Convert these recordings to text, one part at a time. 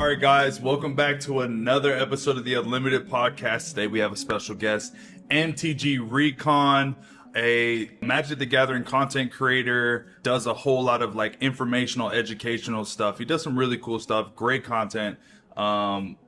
right, guys, welcome back to another episode of the Unlimited Podcast. Today we have a special guest, MTG Recon, a Magic the Gathering content creator, does a whole lot of like informational, educational stuff. He does some really cool stuff, great content.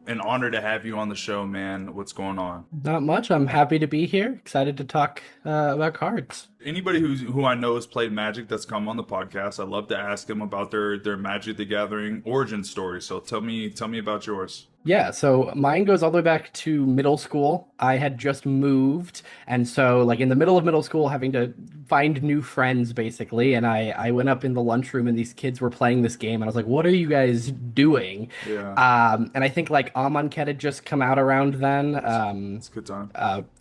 An honor to have you on the show, man. What's going on? Not much. I'm happy to be here. Excited to talk about cards. Anybody who I know has played Magic that's come on the podcast, I'd love to ask them about their Magic the Gathering origin story. So tell me about yours. Yeah, so mine goes all the way back to middle school. I had just moved, and so like in the middle of middle school, having to find new friends basically. And I went up in the lunchroom, and these kids were playing this game, and I was like, "What are you guys doing?" Yeah, And I think like Amonkhet had just come out around then. it's a good time.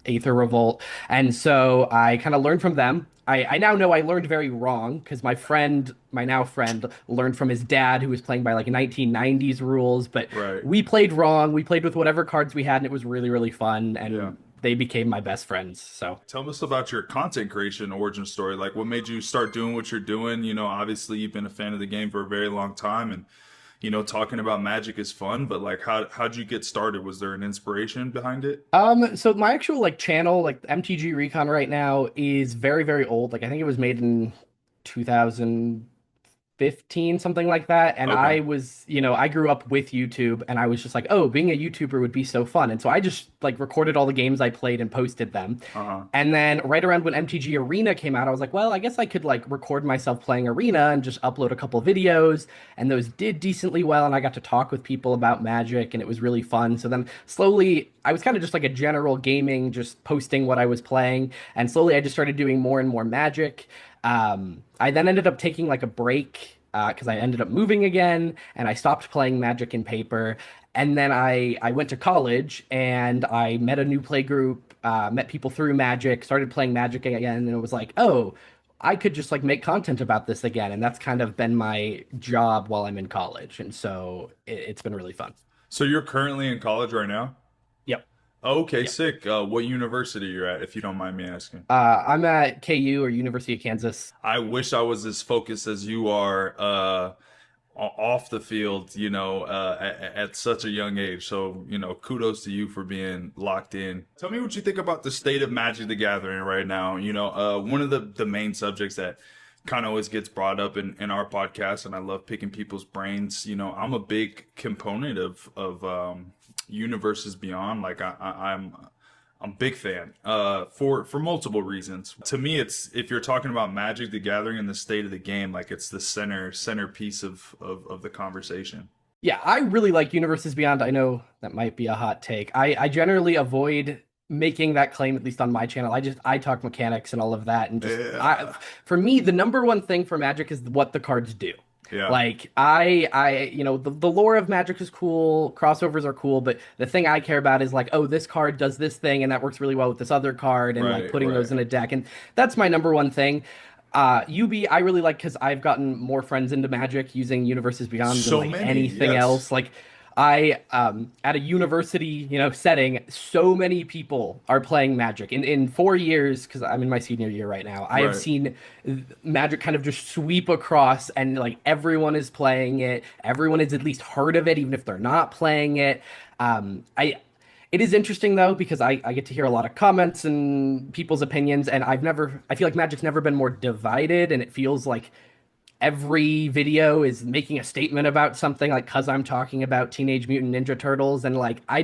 Aether Revolt. And so I kind of learned from them. I now know I learned very wrong because my now friend, learned from his dad who was playing by like 1990s rules. But Right. we played wrong. We played with whatever cards we had, and it was really, really fun. Yeah. And they became my best friends. So Tell us about your content creation origin story. Like, what made you start doing what you're doing? You know, obviously you've been a fan of the game for a very long time, and talking about Magic is fun. But like, how'd you get started? Was there an inspiration behind it? so my actual like channel, like MTG Recon right now, is very, very old. Like I think it was made in 2015, something like that. And Okay. I grew up with YouTube, and I was just like, oh, being a YouTuber would be so fun. And so I just like recorded all the games I played and posted them. Uh huh. And then right around when MTG Arena came out, I was like, well, I guess I could like record myself playing Arena and just upload a couple videos. And those did decently well. And I got to talk with people about Magic, and it was really fun. So then slowly, I was kind of just like a general gaming, just posting what I was playing. And slowly, I just started doing more and more Magic. I then ended up taking like a break because I ended up moving again, and I stopped playing Magic in paper. And then I went to college, and I met a new play group, met people through Magic, started playing Magic again, and it was like, oh, I could just like make content about this again. And that's kind of been my job while I'm in college. And so it's been really fun. So you're currently in college right now? Yep. Okay, Yep. sick. What university you're at, if you don't mind me asking? I'm at KU, or University of Kansas. I wish I was as focused as you are off the field, at such a young age. So, kudos to you for being locked in. Tell me what you think about the state of Magic the Gathering right now. One of the main subjects that kind of always gets brought up in our podcast, and I love picking people's brains. I'm a big component of Universes Beyond. Like I'm a big fan for multiple reasons. To me, it's, if you're talking about Magic the Gathering and the state of the game, like it's the centerpiece of the conversation. Yeah, I really like Universes Beyond. I know that might be a hot take. I generally avoid making that claim, at least on my channel. I talk mechanics and all of that, and just Yeah, for me, the number one thing for Magic is what the cards do. yeah, Like the lore of Magic is cool, crossovers are cool, but the thing I care about is like, oh, this card does this thing, and that works really well with this other card, and like right, putting right. those in a deck, and that's my number one thing. UB, I really like because I've gotten more friends into Magic using Universes Beyond than So like many, anything yes. else. Like I at a university, setting, so many people are playing Magic. In 4 years, because I'm in my senior year right now, I have Right. seen Magic kind of just sweep across, and like everyone is playing it. Everyone has at least heard of it, even if they're not playing it. I It is interesting though because I get to hear a lot of comments and people's opinions, and I feel like Magic's never been more divided, and it feels like every video is making a statement about something, like because I'm talking about Teenage Mutant Ninja Turtles, and like I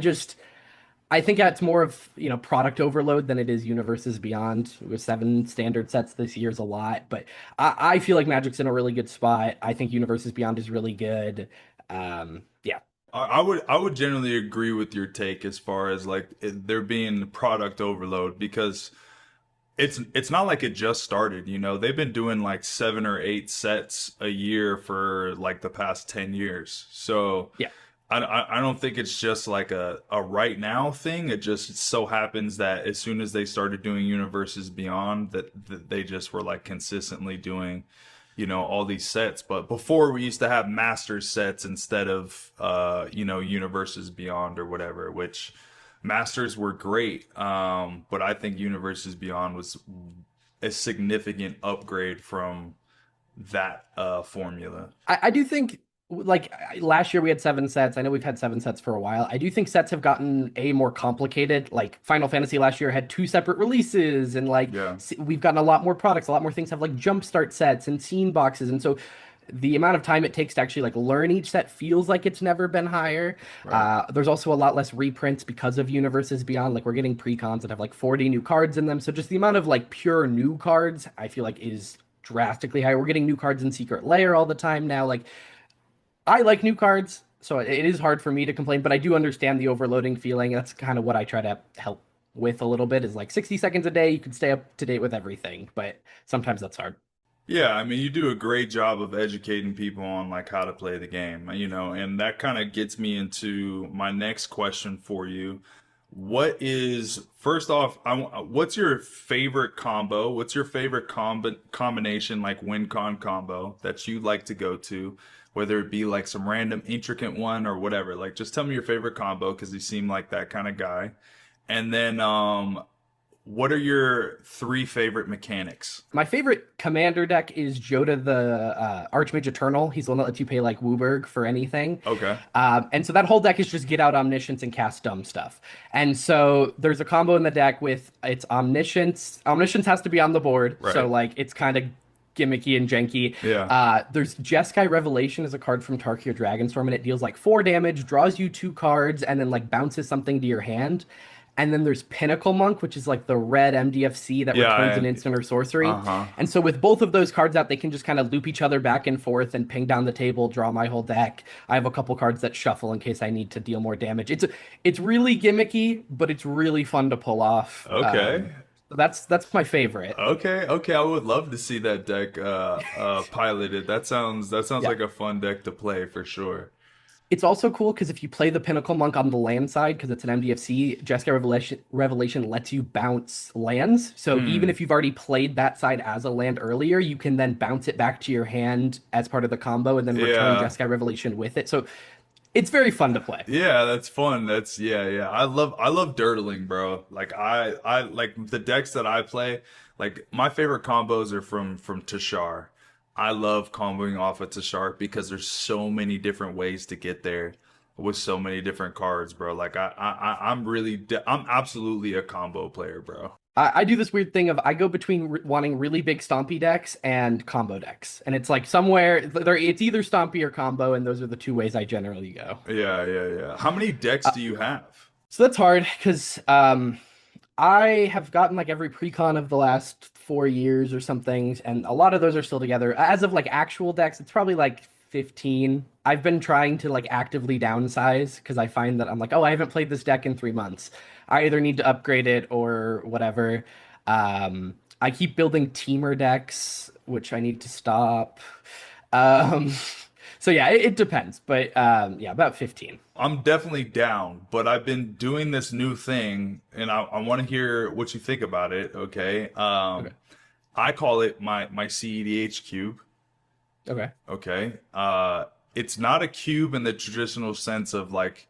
think that's more of product overload than it is Universes Beyond. With 7 standard sets this year's a lot, but I feel like Magic's in a really good spot. I think Universes Beyond is really good. Yeah. I would generally agree with your take as far as like there being product overload, because it's not like it just started. They've been doing like 7 or 8 sets a year for like the past 10 years. So Yeah. I don't think it's just like a right now thing. It just so happens that as soon as they started doing Universes Beyond, that they just were like consistently doing, all these sets. But before, we used to have master sets instead of Universes Beyond or whatever, which masters were great. But I think Universes Beyond was a significant upgrade from that formula. I do think like last year we had 7 sets. I know we've had 7 sets for a while. I do think sets have gotten more complicated. Like Final Fantasy last year had two separate releases, and like Yeah, we've gotten a lot more products. A lot more things have like jumpstart sets and scene boxes, and so the amount of time it takes to actually like learn each set feels like it's never been higher. right. There's also a lot less reprints because of Universes Beyond. Like we're getting precons that have like 40 new cards in them. So just the amount of like pure new cards, I feel like is drastically higher. We're getting new cards in Secret Lair all the time now. Like I like new cards, so it is hard for me to complain, but I do understand the overloading feeling. That's kind of what I try to help with a little bit is like 60 seconds a day, you can stay up to date with everything, but sometimes that's hard. Yeah, I mean, you do a great job of educating people on like how to play the game, and that kind of gets me into my next question for you. What is, first off, what's your favorite combo? What's your favorite combination, like win con combo that you like to go to, whether it be like some random intricate one or whatever? Like, just tell me your favorite combo because you seem like that kind of guy. And then, what are your three favorite mechanics? My favorite commander deck is Joda the Archmage Eternal. He's the one that lets you pay like Wooburg for anything. Okay, And so that whole deck is just get out Omniscience and cast dumb stuff. And so there's a combo in the deck with it's Omniscience. Omniscience has to be on the board. So right. like it's kind of gimmicky and janky. Yeah. There's Jeskai Revelation is a card from Tarkir Dragonstorm, and it deals like 4 damage, draws you 2 cards, and then like bounces something to your hand. And then there's Pinnacle Monk, which is like the red MDFC that returns an Yeah. instant or sorcery. Uh-huh. And so with both of those cards out, they can just kind of loop each other back and forth and ping down the table, draw my whole deck. I have a couple cards that shuffle in case I need to deal more damage. It's really gimmicky, but it's really fun to pull off. Okay. So that's my favorite. Okay. Okay. I would love to see that deck piloted. That sounds Yeah. like a fun deck to play for sure. It's also cool because if you play the Pinnacle Monk on the land side, because it's an MDFC, Jeskai Revelation lets you bounce lands. So even Hmm. if you've already played that side as a land earlier, you can then bounce it back to your hand as part of the combo and then return Yeah. Jeskai Revelation with it. So it's very fun to play. Yeah, that's fun. That's yeah, yeah. I love dirtling, bro. Like I like the decks that I play, like my favorite combos are from Tashar. I love comboing off of Tashar because there's so many different ways to get there with so many different cards, bro. Like I'm absolutely a combo player, bro. I do this weird thing of I go between wanting really big stompy decks and combo decks. And it's like somewhere there it's either stompy or combo, and those are the two ways I generally go. Yeah, yeah, yeah. How many decks do you have? So that's hard because I have gotten like every precon of the last 4 years or something, and a lot of those are still together. As of like actual decks, it's probably like 15. I've been trying to like actively downsize because I find that I'm like, oh, I haven't played this deck in 3 months. I either need to upgrade it or whatever. I keep building teamer decks, which I need to stop. Um, so yeah, it depends, but yeah, about 15. I'm definitely down, but I've been doing this new thing, and I want to hear what you think about it. Okay, Okay. I call it my CEDH cube. Okay. Okay, it's not a cube in the traditional sense of like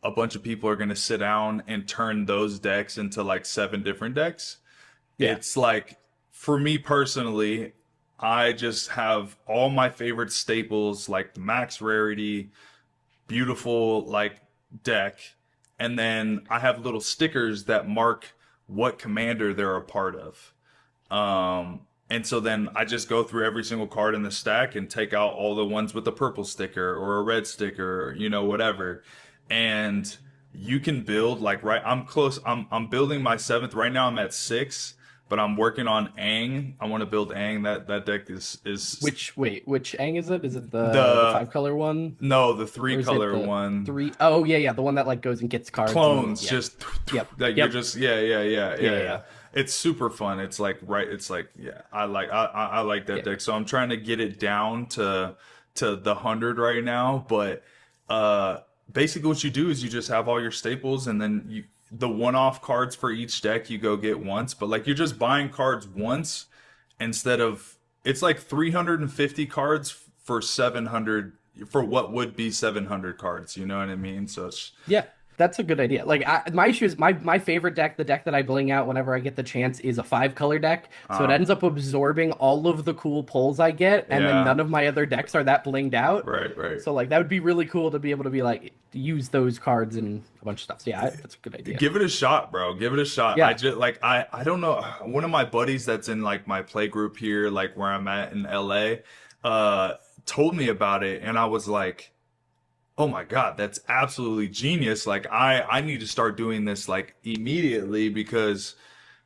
a bunch of people are gonna sit down and turn those decks into like 7 different decks. Yeah. It's like for me personally, I just have all my favorite staples like the max rarity beautiful like deck, and then I have little stickers that mark what commander they're a part of. And so then I just go through every single card in the stack and take out all the ones with a purple sticker or a red sticker, or, whatever. And you can build like right. I'm close. I'm building my seventh right now. I'm at 6, but I'm working on Aang. I want to build Aang. That deck is Which Aang is it? Is it the the 5 color one? no the Or three is it color the one. three? Oh yeah, yeah, the one that like goes and gets cards. And, Clones yeah. just Yep. that you're Yep. just yeah yeah yeah Yeah, yeah yeah, yeah. yeah. It's super fun. It's like right. It's like yeah. I like that Yeah. deck. So I'm trying to get it down to the 100 right now. But basically what you do is you just have all your staples, and then the one-off cards for each deck you go get once. But like you're just buying cards once instead of it's like 350 cards for 700 for what would be 700 cards. You know what I mean? So it's Yeah. That's a good idea. Like my issue is my favorite deck, the deck that I bling out whenever I get the chance, is a 5 color deck. So it Uh, ends up absorbing all of the cool pulls I get, and then yeah, none of my other decks are that blinged out. right, right. So like that would be really cool to be able to be like use those cards and a bunch of stuff. So yeah, that's a good idea. Give it a shot, bro. Give it a shot. I Yeah. just like I don't know. One of my buddies that's in like my play group here, like where I'm at in LA, told me about it, and I was like, oh my God, that's absolutely genius. Like I need to start doing this like immediately because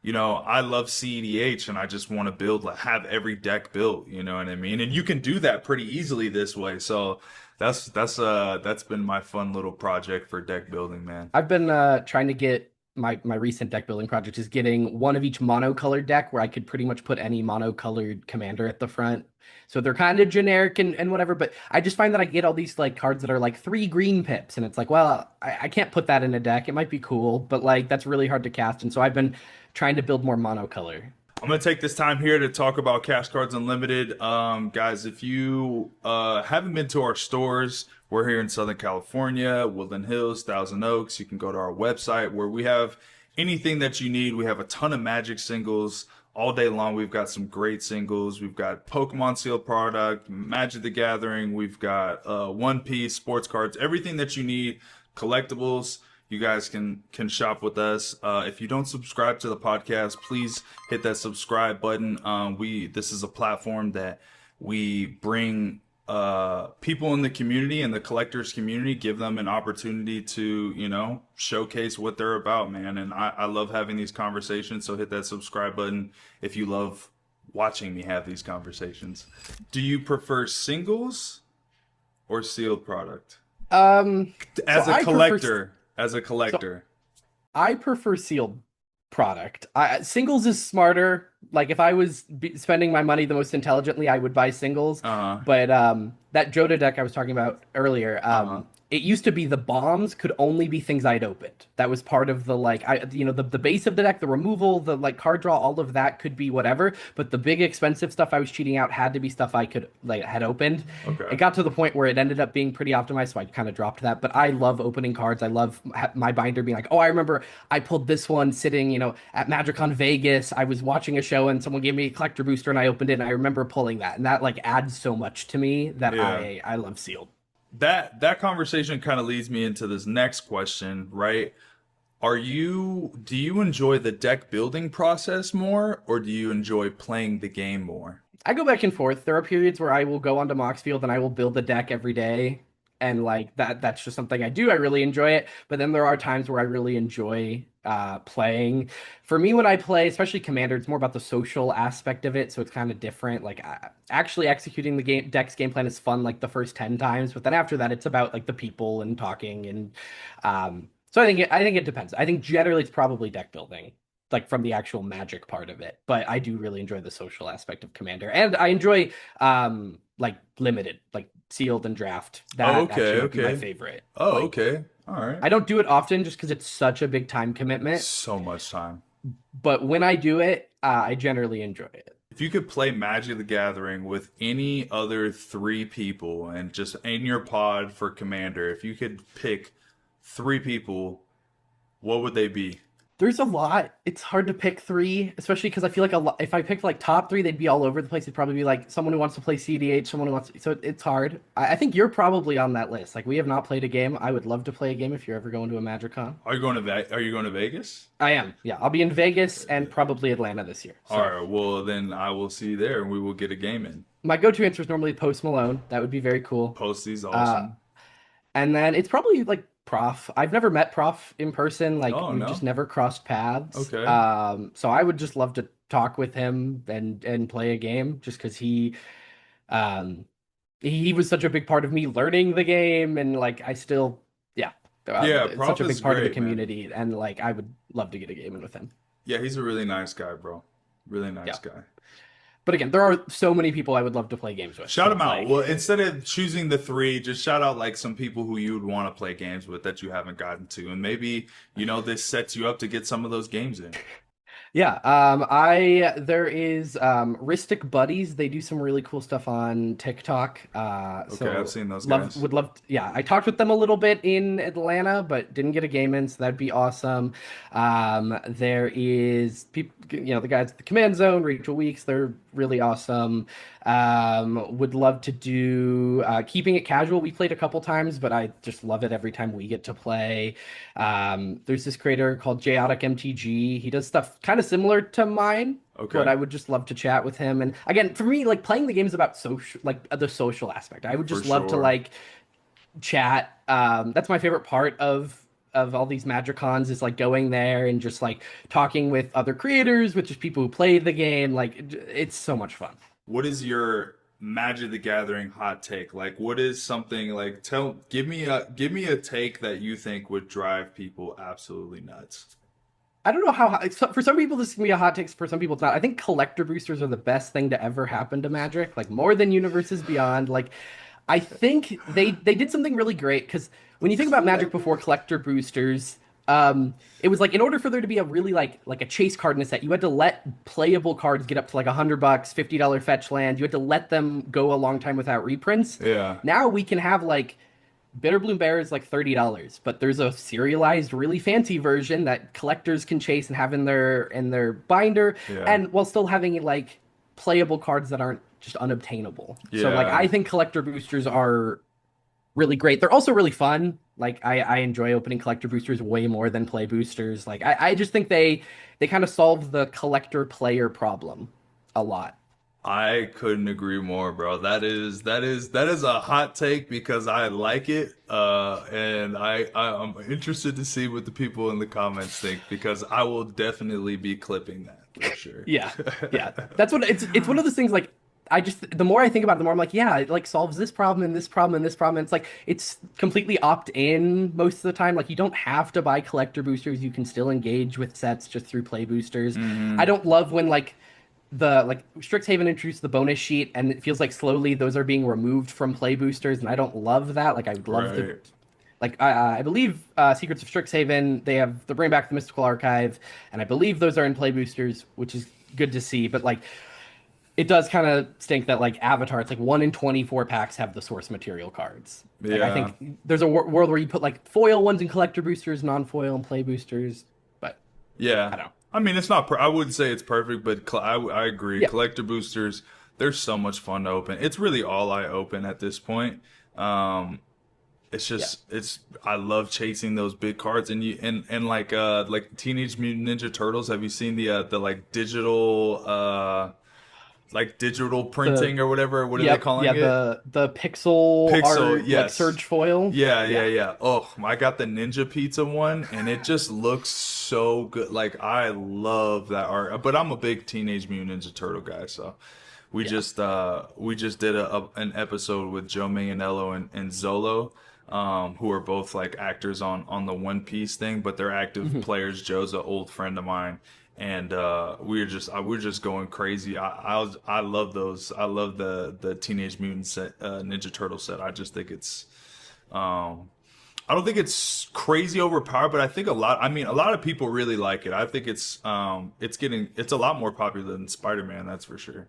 I love CEDH and I just want to build like have every deck built, you know what I mean? And you can do that pretty easily this way. So that's been my fun little project for deck building, man. I've been trying to get my recent deck building project is getting one of each monocolored deck where I could pretty much put any monocolored commander at the front. So they're kind of generic and whatever, but I just find that I get all these like cards that are like 3 green pips, and it's like, well, I can't put that in a deck. It might be cool, but like that's really hard to cast. And so I've been trying to build more monocolor. I'm gonna take this time here to talk about Cash Cards Unlimited. Guys, if you haven't been to our stores, we're here in Southern California, Woodland Hills, Thousand Oaks. You can go to our website where we have anything that you need. We have a ton of Magic singles all day long. We've got some great singles. We've got Pokemon sealed product, Magic the Gathering. We've got One Piece, sports cards, everything that you need, collectibles. You guys can shop with us. If you don't subscribe to the podcast, please hit that subscribe button. This is a platform that we bring people in the community and the collectors community, give them an opportunity to showcase what they're about, man. And I love having these conversations. So hit that subscribe button if you love watching me have these conversations. Do you prefer singles or sealed product as So a I collector? As a so collector. I prefer sealed product. Singles is smarter. Like if I was spending my money the most intelligently, I would buy singles. Uh-huh. But that Joda deck I was talking about earlier, Uh-huh. it used to be the bombs could only be things I'd opened. That was part of the like the base of the deck, the removal, the like card draw, all of that could be whatever. But the big expensive stuff I was cheating out had to be stuff I could like had opened. It Okay. got to the point where it ended up being pretty optimized, so I kind of dropped that. But I love opening cards. I love my binder being like, oh, I remember I pulled this one sitting, at MagicCon Vegas. I was watching a show and someone gave me a collector booster and I opened it and I remember pulling that. And that like adds so much to me that Yeah. I love sealed. That conversation kind of leads me into this next question, right? Do you enjoy the deck building process more or do you enjoy playing the game more? I go back and forth. There are periods where I will go onto Moxfield and I will build a deck every day. And like that's just something I do. I really enjoy it. But then there are times where I really enjoy playing. For me, when I play, especially Commander, it's more about the social aspect of it. So it's kind of different. Like actually executing the game plan is fun like the first 10 times, but then after that it's about like the people and talking and so I think it depends. I think generally it's probably deck building like from the actual magic part of it. But I do really enjoy the social aspect of Commander. And I enjoy like limited, like sealed and draft. Oh, That okay, actually might be my okay. favorite. Oh, Like okay. All right. I don't do it often just because it's such a big time commitment. So much time. But when I do it, I generally enjoy it. If you could play Magic the Gathering with any other three people and just in your pod for Commander, if you could pick three people, what would they be? There's a lot. It's hard to pick three, especially because I feel like a lot. If I picked like top three, they'd be all over the place. It'd probably be like someone who wants to play CDH, someone who wants. So it's hard. I think you're probably on that list. Like we have not played a game. I would love to play a game if you're ever going to a MagicCon. Are you going to Vegas? I am. Yeah, I'll be in Vegas and probably Atlanta this year. All So right. Well, then I will see you there and we will get a game in. my go-to answer is normally Post Malone. That would be very cool. Posty's Uh, awesome. and then it's probably like Prof. I've never met Prof in person. Like Oh, we've just no? never crossed paths. Okay. So I would just love to talk with him and play a game just because um he was such a big part of me learning the game and like I still yeah Yeah, it's such Prof a is big part of the great, man. community and like I would love to get a game in with him. Yeah, he's a really nice guy, bro. Really Yeah. nice guy. But again, there are so many people I would love to play games with. Shout So them it's out. Well, like instead of choosing the three, just shout out like some people who you would want to play games with that you haven't gotten to. And maybe, this sets you up to get some of those games in. Yeah, there is Ristic Buddies. They do some really cool stuff on TikTok. Okay, I've So seen those love guys. would love yeah, I talked with them a little bit in Atlanta, but didn't get a game in, so that'd be awesome. There is people, the guys at the Command Zone, Rachel Weeks, they're really awesome. Would love to do Keeping It Casual. We played a couple times, but I just love it every time we get to play. There's this creator called Chaotic MTG. He does stuff kind of similar to mine, but Okay, I would just love to chat with him. And again, for me, like playing the game is about social, like the social aspect. I would for just love to sure. like chat. That's my favorite part of all these Magicons is like going there and just like talking with other creators, with just people who play the game. Like it's so much fun. What is your Magic the Gathering hot take? Like, what is something like give me a take that you think would drive people absolutely nuts. I don't know how so for some people this can be a hot take. For some people it's not. I think collector boosters are the best thing to ever happen to Magic, like more than Universes Beyond. Like I think they did something really great because when you think about Magic before collector boosters, it was like in order for there to be a really like a chase card in a set, you had to let playable cards get up to like $100, $50 fetch land. You had to let them go a long time without reprints. Yeah, Now we can have like Bitterbloom Bear is like $30, but there's a serialized, really fancy version that collectors can chase and have in their binder, yeah, and while still having like playable cards that aren't just unobtainable. So like yeah. I think collector boosters are really great. They're also really fun. Like I enjoy opening collector boosters way more than play boosters. Like I just think they kind of solve the collector player problem a lot. I couldn't agree more, bro. That is a hot take because I like it, and I'm interested to see what the people in the comments think because I will definitely be clipping that for sure. Yeah, yeah. That's what it's one of those things like I just the more I think about it, the more I'm like, yeah, it like solves this problem and this problem and this problem. And it's like it's completely opt-in most of the time. Like you don't have to buy collector boosters. You can still engage with sets just through play boosters. I Hmm. don't love when like Strixhaven introduced the bonus sheet and it feels like slowly those are being removed from play boosters, and I don't love that. Like I would love to Right. like I believe Secrets of Strixhaven, they have the Bring Back the Mystical Archive, and I believe those are in play boosters, which is good to see. But like, it does kind of stink that like Avatar, it's like 1 in 24 packs have the source material cards. Like I Yeah. think there's a world where you put like foil ones in collector boosters, non-foil and play boosters, but Yeah. I don't know. I mean, it's not. I wouldn't say it's perfect, but I agree. Yeah, Collector boosters, they're so much fun to open. It's really all I open at this point. Um, it's yeah. just it's I love chasing those big cards and like Teenage Mutant Ninja Turtles. Have you seen the like digital The printing or whatever? What are they Yep, calling yeah, it? the pixel Pixel, art like yes. surge foil. Yeah, yeah, Yeah. yeah. Oh, I got the Ninja Pizza one and it just looks so good. Like I love that art. But I'm a big Teenage Mutant Ninja Turtle guy, so Yeah. we just did an episode with Joe Manganiello and Zolo, who are both like actors on the One Piece thing, but they're active Mhm. players. Joe's an old friend of mine, and we're just going crazy. I love those. I love the Teenage Mutant set, Ninja Turtle set. I just think it's um, I don't think it's crazy overpowered, but I think a lot of people really like it. I think it's a lot more popular than Spider-Man, that's for sure.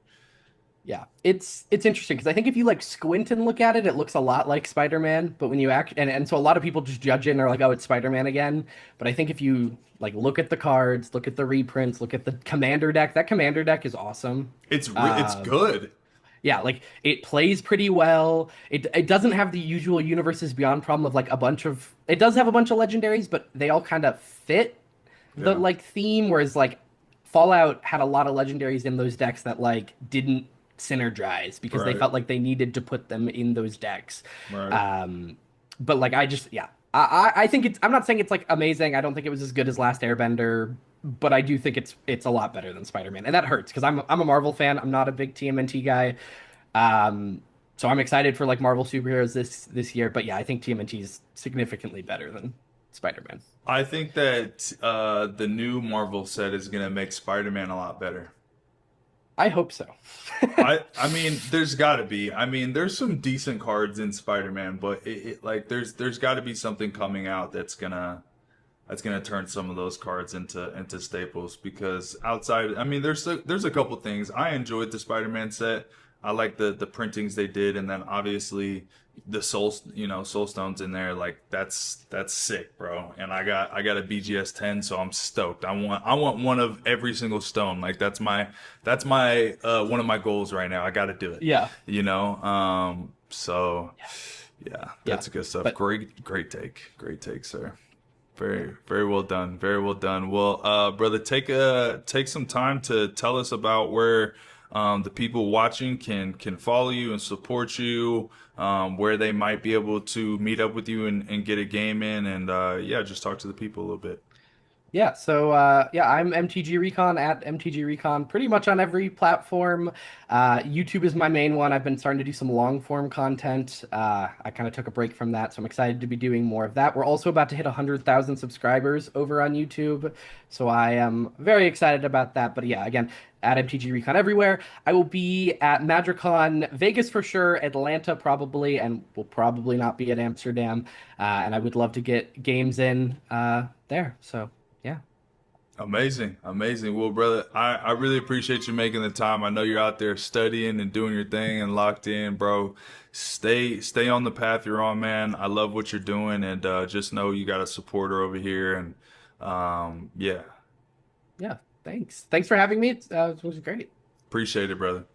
Yeah, it's interesting because I think if you like squint and look at it, it looks a lot like Spider-Man. But when you act and so a lot of people just judge it and are like, oh, it's Spider-Man again. But I think if you like look at the cards, look at the reprints, look at the Commander deck, that Commander deck is awesome. It's Um, good. yeah, like it plays pretty well. It doesn't have the usual Universes Beyond problem of like a bunch of it does have a bunch of legendaries, but they all kind of fit the Yeah. like theme, whereas like Fallout had a lot of legendaries in those decks that like didn't synergize because they Right. felt like they needed to put them in those decks. Right. Um, but like I just yeah, I think it's I'm not saying it's like amazing. I don't think it was as good as Last Airbender, but I do think it's a lot better than Spider-Man, and that hurts because I'm a Marvel fan. I'm not a big TMNT guy. Um, so I'm excited for like Marvel superheroes this year. But yeah, I think TMNT is significantly better than Spider-Man. I think that the new Marvel set is gonna make Spider-Man a lot better. I hope so. I mean, there's got to be. I mean, there's some decent cards in Spider-Man, but like there's got to be something coming out that's gonna. that's gonna turn some of those cards into staples. Because outside, I mean, there's a couple things I enjoyed the Spider-Man set. I like the printings they did, and then obviously the soul stones in there. Like that's sick, bro. And I got a BGS 10, so I'm stoked. I want one of every single stone. Like that's my one of my goals right now. I got to do it. Yeah, So yeah, yeah. that's good stuff. But Great take, sir. Very well done. Very well done. Well, brother, take some time to tell us about where the people watching can follow you and support you, where they might be able to meet up with you and get a game in, and yeah, just talk to the people a little bit. Yeah, so yeah, I'm MTG Recon at MTG Recon pretty much on every platform. YouTube is my main one. I've been starting to do some long form content. I kind of took a break from that, so I'm excited to be doing more of that. We're also about to hit 100,000 subscribers over on YouTube, so I am very excited about that. But yeah, again, at MTG Recon everywhere. I will be at MagicCon Vegas for sure, Atlanta probably, and will probably not be at Amsterdam. And I would love to get games in there. So. Yeah. Amazing, amazing. Well, brother, I really appreciate you making the time. I know you're out there studying and doing your thing and locked in, bro. Stay on the path you're on, man. I love what you're doing, and just know you got a supporter over here. And yeah, Yeah. Thanks. Thanks for having me. It was great. appreciate it, brother.